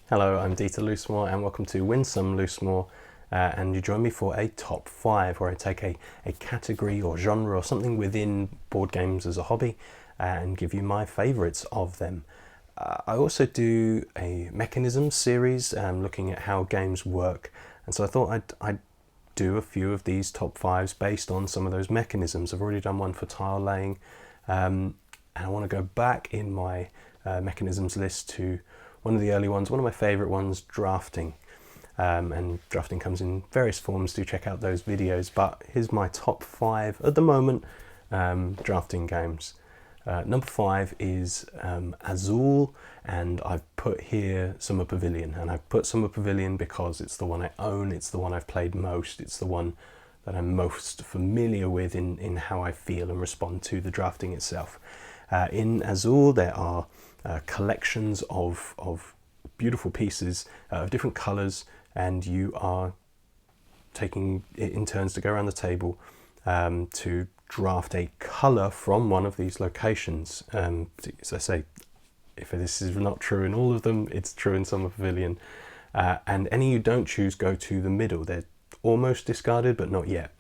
Hello, I'm Loosemore and welcome to Win Some Loosemore, and you join me for a top 5 where I take a category or genre or something within board games as a hobby and give you my favourites of them. I also do a mechanisms series looking at how games work, and so I thought I'd do a few of these top 5s based on some of those mechanisms. I've already done one for tile laying, and I want to go back in my mechanisms list to one of the early ones, one of my favourite ones, drafting. And drafting comes in various forms, do check out those videos, but here's my top 5 at the moment drafting games. Number 5 is Azul, and I've put here Summer Pavilion, and I've put Summer Pavilion because it's the one I own, it's the one I've played most, it's the one that I'm most familiar with in how I feel and respond to the drafting itself. In Azul there are collections of beautiful pieces of different colours, and you are taking it in turns to go around the table to draft a colour from one of these locations. As I say, if this is not true in all of them, it's true in Summer Pavilion. And any you don't choose go to the middle. They're almost discarded, but not yet.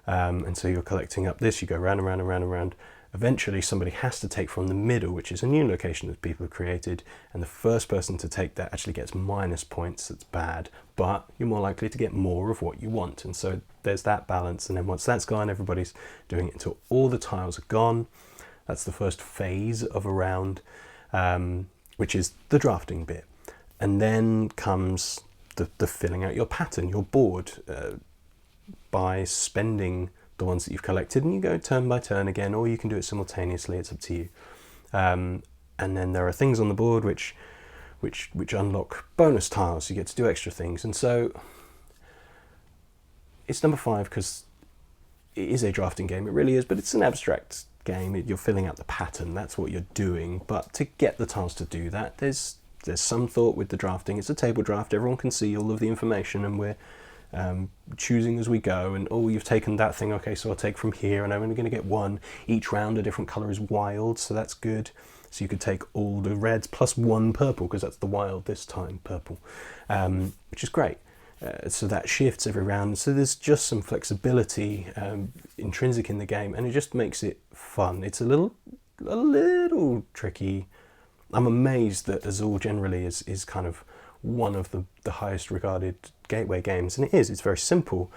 And so you're collecting up this, you go round and round and round and round. Eventually somebody has to take from the middle, which is a new location that people have created, and the first person to take that actually gets minus points. That's bad, but you're more likely to get more of what you want, and so there's that balance. And then once that's gone, everybody's doing it until all the tiles are gone. That's the first phase of a round, which is the drafting bit. And then comes the filling out your pattern, your board, by spending the ones that you've collected, and you go turn by turn again, or you can do it simultaneously, it's up to you. And then there are things on the board which unlock bonus tiles, you get to do extra things. And so it's number 5 because it is a drafting game, it really is, but it's an abstract game. You're filling out the pattern, that's what you're doing, but to get the tiles to do that, there's some thought with the drafting. It's a table draft, everyone can see all of the information, and we're choosing as we go. And oh, you've taken that thing, okay, so I'll take from here, and I'm only going to get one. Each round a different colour is wild, so that's good. So you could take all the reds plus 1 purple, because that's the wild this time, purple, which is great. So that shifts every round, so there's just some flexibility intrinsic in the game, and it just makes it fun. It's a little tricky. I'm amazed that Azul generally is kind of one of the highest regarded gateway games, and it's very simple,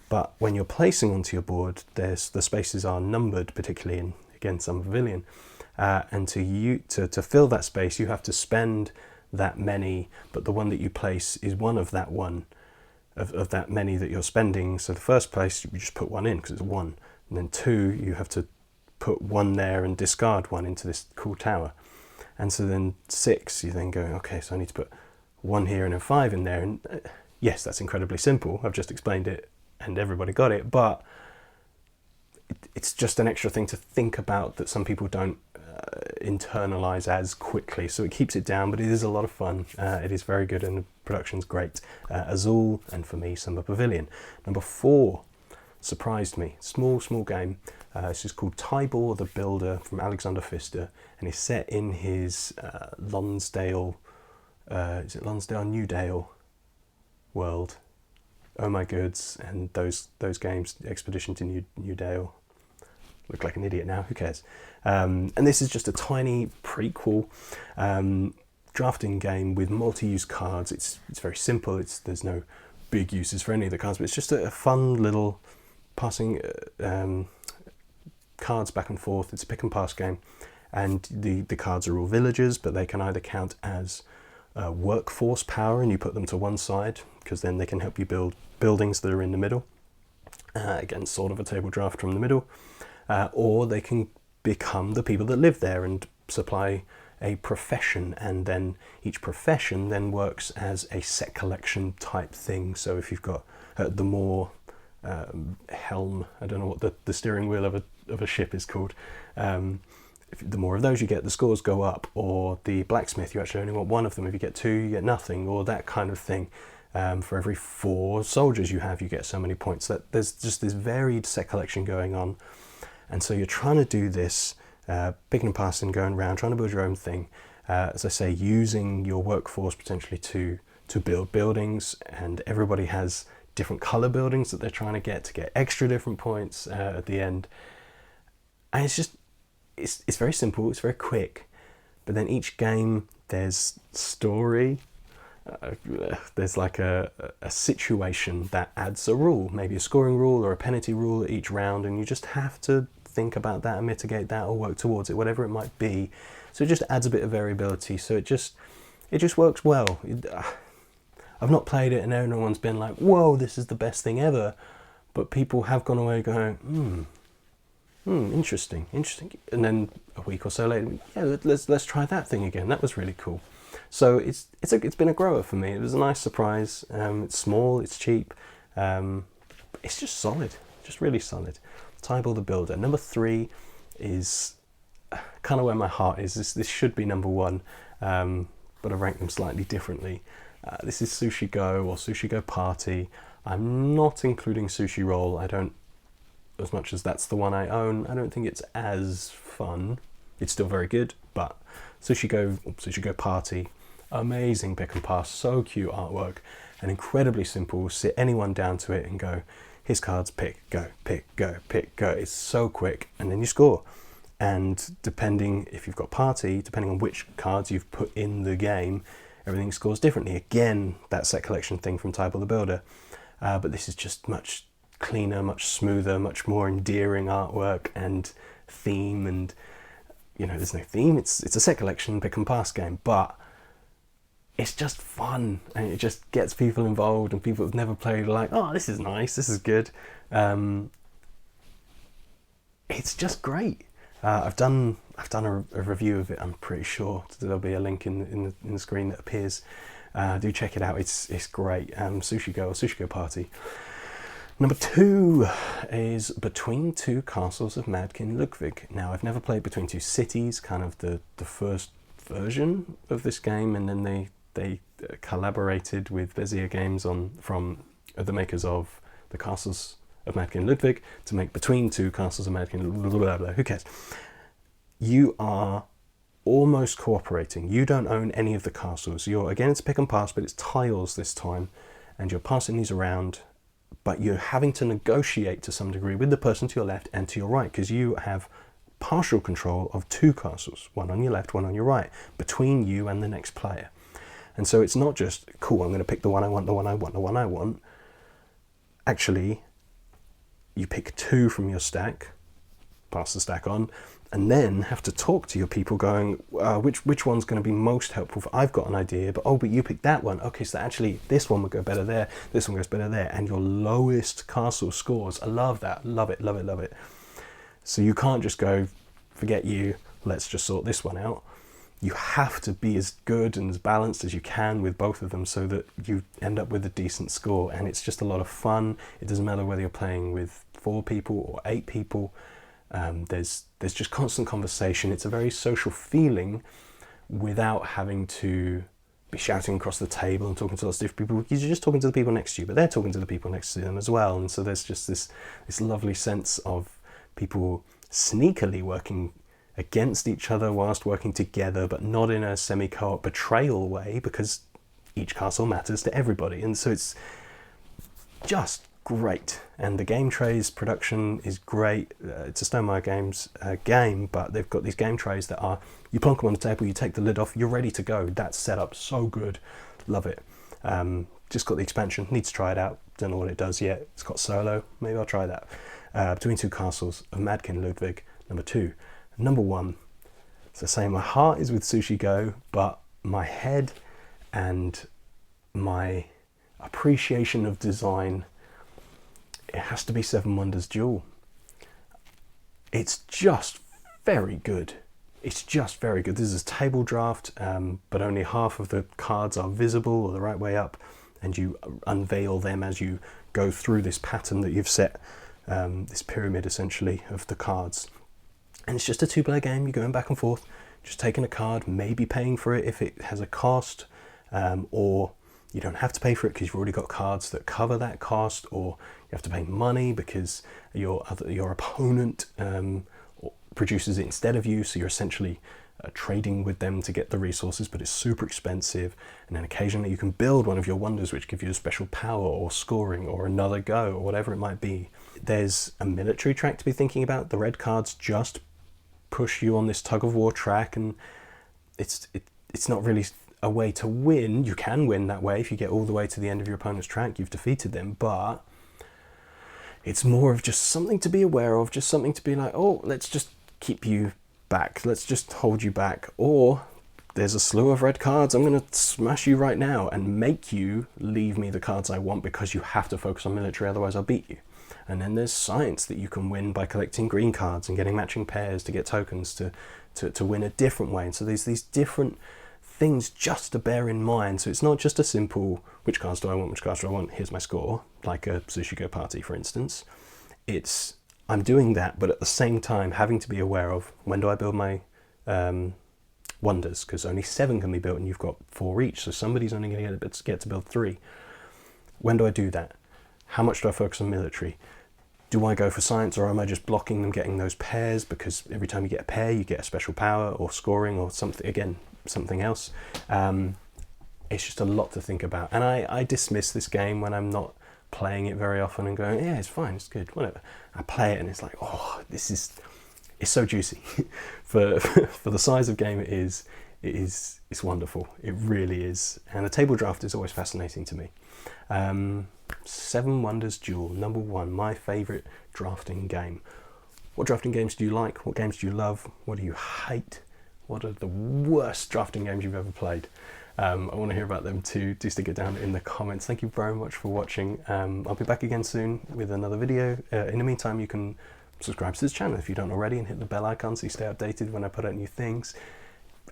but when you're placing onto your board, the spaces are numbered, particularly in, again, Summer Pavilion, and to fill that space you have to spend that many, but the one that you place is one of that one of that many that you're spending. So the first place you just put 1 in because it's 1, and then 2 you have to put 1 there and discard 1 into this cool tower, and so then 6 you then go, okay, so I need to put 1 here and a 5 in there. And yes, that's incredibly simple, I've just explained it and everybody got it, but it's just an extra thing to think about that some people don't internalize as quickly, so it keeps it down, but it is a lot of fun. It is very good and the production's great. Azul, and for me, Summer Pavilion. Number 4 surprised me. Small game. This is called Tybor the Builder from Alexander Pfister, and it's set in his Lonsdale, is it Lonsdale, Newdale world. Oh my goods, and those games, Expedition to Newdale. Look like an idiot now, who cares? And this is just a tiny prequel drafting game with multi-use cards. It's very simple, there's no big uses for any of the cards, but it's just a fun little passing cards back and forth. It's a pick and pass game, and the cards are all villagers, but they can either count as workforce power, and you put them to one side because then they can help you build buildings that are in the middle. Again, sort of a table draft from the middle. Or they can become the people that live there and supply a profession, and then each profession then works as a set collection type thing. So if you've got the more helm, I don't know what the steering wheel of a ship is called, the more of those you get, the scores go up. Or the blacksmith, you actually only want 1 of them. If you get 2, you get nothing, or that kind of thing. For every 4 soldiers you have, you get so many points. That there's just this varied set collection going on, and so you're trying to do this, picking and passing, going around, trying to build your own thing, as I say, using your workforce potentially to build buildings, and everybody has different color buildings that they're trying to get extra different points at the end. And it's very simple, it's very quick, but then each game there's story, there's like a situation that adds a rule, maybe a scoring rule or a penalty rule at each round, and you just have to think about that and mitigate that or work towards it, whatever it might be. So it just adds a bit of variability, so it just works well. I've not played it and everyone's been like, whoa, this is the best thing ever, but people have gone away going, interesting, and then a week or so later, yeah, let's try that thing again, that was really cool. So it's been a grower for me. It was a nice surprise. It's small, it's cheap, it's just solid, just really solid. Tybal the Builder. Number 3 is kind of where my heart is. This should be number 1, but I rank them slightly differently. This is Sushi Go or Sushi Go Party. I'm not including Sushi Roll. I don't, as much as that's the one I own, I don't think it's as fun. It's still very good, but Sushi Go Party, amazing pick and pass, so cute artwork, and incredibly simple. Sit anyone down to it and go, here's cards, pick, go, pick, go, pick, go. It's so quick, and then you score. And depending, if you've got Party, depending on which cards you've put in the game, everything scores differently. Again, that set collection thing from Tybal the Builder. But this is just much cleaner, much smoother, much more endearing artwork and theme. And, you know, there's no theme. It's a set collection, pick and pass game, but it's just fun, and it just gets people involved, and people who've never played are like, oh, this is nice, this is good. It's just great. I've done a review of it. I'm pretty sure there'll be a link in the screen that appears. Do check it out. It's great. Sushi Go or Sushi Go Party. Number 2 is Between Two Castles of Mad King Ludwig. Now, I've never played Between Two Cities, kind of the first version of this game, and then they collaborated with Bezier Games from the makers of the Castles of Mad King Ludwig to make Between Two Castles of Mad King Ludwig, blah, blah, blah, who cares? You are almost cooperating. You don't own any of the castles. Again, it's pick and pass, but it's tiles this time, and you're passing these around, but you're having to negotiate to some degree with the person to your left and to your right, because you have partial control of 2 castles, one on your left, one on your right, between you and the next player. And so it's not just, cool, I'm going to pick the one I want, the one I want, the one I want. Actually, you pick 2 from your stack, pass the stack on, and then have to talk to your people going, which one's going to be most helpful? I've got an idea, but you picked that one. Okay, so actually this one would go better there, this one goes better there, and your lowest castle scores. I love that, love it, love it, love it. So you can't just go, forget you, let's just sort this one out. You have to be as good and as balanced as you can with both of them so that you end up with a decent score. And it's just a lot of fun. It doesn't matter whether you're playing with 4 people or 8 people. There's just constant conversation. It's a very social feeling without having to be shouting across the table and talking to lots of different people. You're just talking to the people next to you, but they're talking to the people next to them as well. And so there's just this lovely sense of people sneakily working against each other whilst working together, but not in a semi-co-op betrayal way, because each castle matters to everybody. And so it's just great. And the game trays production is great. It's a Stonemaier Games game, but they've got these game trays that are, you plonk them on the table, you take the lid off, you're ready to go. That's set up so good. Love it. Just got the expansion, need to try it out. Don't know what it does yet. It's got solo, maybe I'll try that. Between Two Castles of Mad King Ludwig, number 2. Number 1, so say my heart is with Sushi Go, but my head and my appreciation of design, it has to be Seven Wonders Duel. It's just very good. It's just very good. This is a table draft, but only half of the cards are visible or the right way up, and you unveil them as you go through this pattern that you've set, this pyramid essentially of the cards. And it's just a 2-player game. You're going back and forth, just taking a card, maybe paying for it if it has a cost, or you don't have to pay for it because you've already got cards that cover that cost, or you have to pay money because your opponent produces it instead of you, so you're essentially trading with them to get the resources, but it's super expensive. And then occasionally you can build one of your wonders which give you a special power or scoring or another go or whatever it might be. There's a military track to be thinking about. The red cards just push you on this tug of war track, and it's not really a way to win. You can win that way if you get all the way to the end of your opponent's track, you've defeated them, but it's more of just something to be aware of, just something to be like, oh, let's just keep you back, let's just hold you back, or there's a slew of red cards, I'm going to smash you right now and make you leave me the cards I want because you have to focus on military, otherwise I'll beat you. And then there's science that you can win by collecting green cards and getting matching pairs to get tokens to win a different way. And so there's these different things just to bear in mind. So it's not just a simple, which cards do I want, which cards do I want, here's my score, like a Sushi Go party, for instance. It's, I'm doing that, but at the same time having to be aware of, when do I build my wonders? Because only 7 can be built and you've got 4 each, so somebody's only going to get to build 3. When do I do that? How much do I focus on military? Do I go for science, or am I just blocking them getting those pairs? Because every time you get a pair, you get a special power or scoring or something, again, something else. It's just a lot to think about. And I dismiss this game when I'm not playing it very often and going, yeah, it's fine, it's good, whatever. I play it and it's like, oh, it's so juicy. for the size of game it's wonderful. It really is. And the table draft is always fascinating to me. 7 Wonders Duel, number 1, my favourite drafting game. What drafting games do you like? What games do you love? What do you hate? What are the worst drafting games you've ever played? I want to hear about them too. Do stick it down in the comments. Thank you very much for watching. I'll be back again soon with another video. In the meantime, you can subscribe to this channel if you don't already and hit the bell icon so you stay updated when I put out new things.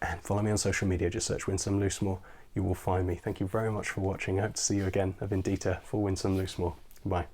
And follow me on social media. Just search Winsome Loosemore. You will find me. Thank you very much for watching. I hope to see you again. I've been Dieter for Winsome Loosemore. Bye.